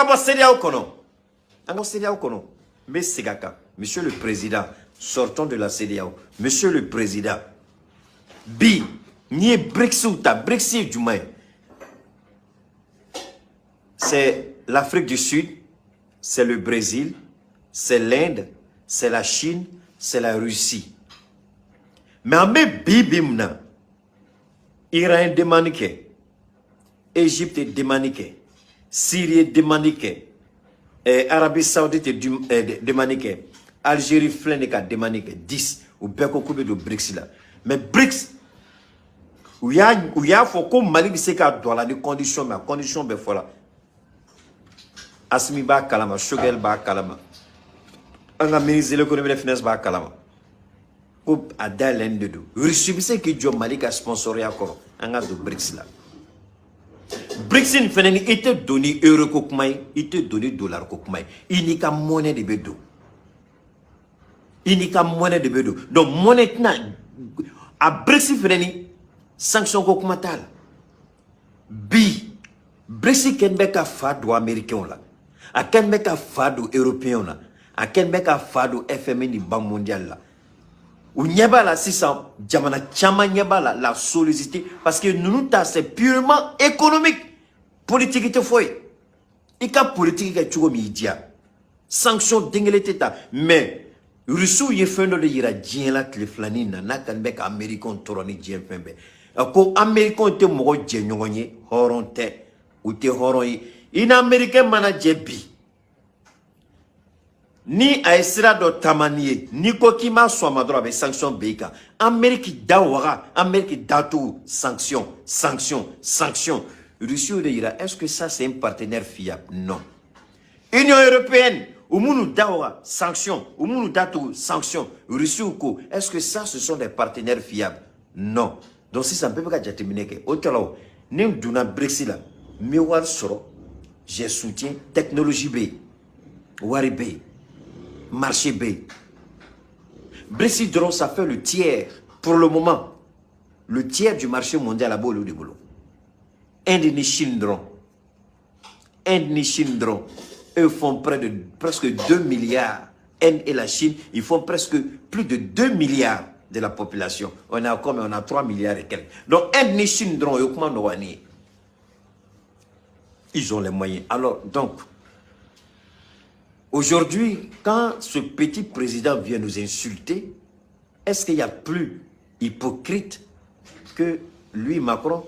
Angaba CEDEAO kono. Angaba CEDEAO kono. Mais Segaka, monsieur le président, sortons de la CEDEAO. Monsieur le président, Bi, ni Brexit, Brexit du moins. C'est l'Afrique du Sud, c'est le Brésil, c'est l'Inde, c'est la Chine, c'est la Russie. Mais en Bibimna, Iran demandé, Égypte demandé, Syrie demandé, Arabie Saoudite demandé, Algérie fleneka demandé 10 ou beko koube de BRICS là. Mais BRICS, où y a faut comme Mali se ka dans la condition mais condition be fola. Asmi ba kalama, Shogel ba kalama. Anga ministre de l'économie et des finances ba kalama. Ko adalen de do. Russie qui jo Mali ka sponsoré encore. Anga do BRICS là. BRICS feneni était donné euro kokmay, était donné dollar kokmay. Il n'y a monnaie de bedo. Il n'y a monnaie de bedo. Donc monnaie na a BRICS feneni sanction kokmatal. Bi BRICS kenbeka fado américain là. A kenbeka fado européen là. A kenbeka fado FMI ni Banque mondiale là. Ou nyeba la 600 jamana chama nyeba la sollicité parce que nous c'est purement économique. Politique te foi. Et ka politique ka chugo media. Sanction dingele teta mais Russie ye fendo de yira dien la tleflanina na kanbeka américain toroni dien pembe. Ko américain te mo dien nyonye horonte ou te horon in américain mana jebi. Ni a esira do tamaniye ni ko kima swama dro avec sanction beika Amérique dawara Amérique datu sanction Russie de ira est-ce que ça c'est un partenaire fiable? Non. Union européenne umunu dawara sanction umunu datu sanction Russie ko est-ce que ça ce sont des partenaires fiables? Non. Donc si ça ne peut pas déterminer que otalo nim duna Brexit là miwar soro je soutiens technologie B wari B marché B. Brexit drone, ça fait le tiers, pour le moment, le tiers du marché mondial à Bolo de Bolo. Inde et Chine drone. Eux font près de presque 2 milliards. Inde et la Chine, ils font presque plus de 2 milliards de la population. On a 3 milliards et quelques. Donc, Inde et Chine drone, ils ont les moyens. Alors, donc, aujourd'hui, quand ce petit président vient nous insulter, est-ce qu'il y a plus hypocrite que lui, Macron?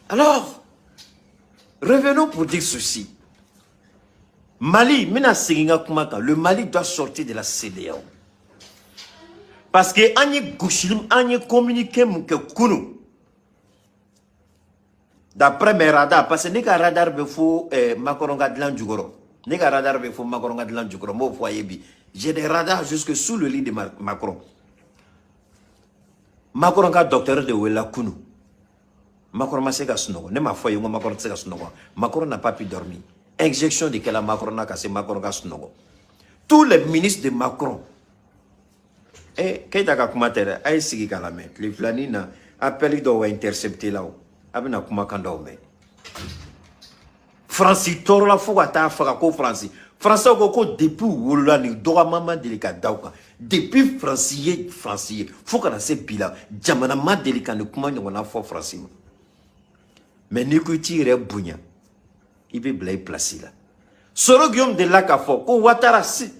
Alors, revenons pour dire ceci. Mali, le Mali doit sortir de la CEDEAO. Parce que on y communiqué d'après mes radars, parce que les radars me font Macron gadlan du goro. Les radars me font Macron gadlan du goro. Moi, voyez bien. J'ai des radars jusque sous le lit de Macron. Macron a docteur de Wela Kunu. Macron m'a séga snogo. Ne m'a foyé Macron séga snogo. Macron n'a pas pu dormir. Injection de quelle Macron a cassé Macron a snogo. Tous les ministres de Macron. Et quand il y a commentaire, aïe sigi kalame. Les flanines appellent doit intercepter là-haut. Abina kuma kanda me Francis toro la fo ta faka ko Francis ko depuis wolola ni doga mama delika dauka depuis Francis faut kana se bila jamana ma delika ni kuma ni wana fo Francis mais ni ko tire bunya ibe blay place là soro Guillaume de la kafo ko watara si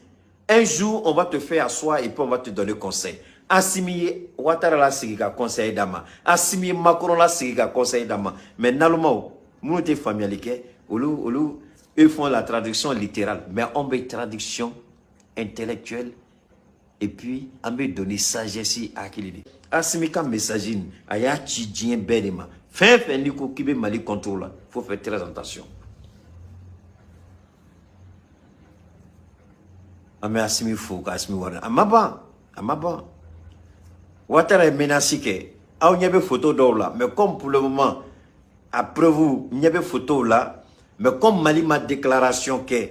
un jour on va te faire asseoir et puis on va te donner conseil. Assimier Ouattara la sigiga conseil d'ama. Assimier Macron la sigiga conseil d'ama. Mais normalement, nous sommes familiers. Eux font la traduction littérale. Mais on met traduction intellectuelle. Et puis, on met donner sagesse à qui il dit. Assimier comme messagine. Aya chidien belema. Fin niko kibe mali contrôle. Faut faire très attention. Mais assimier fou, assimier warna. Amaba. Ouattara est menacé que, il y a des photos là, mais comme pour le moment, après vous, il y a des photos là, mais comme Mali m'a déclaration que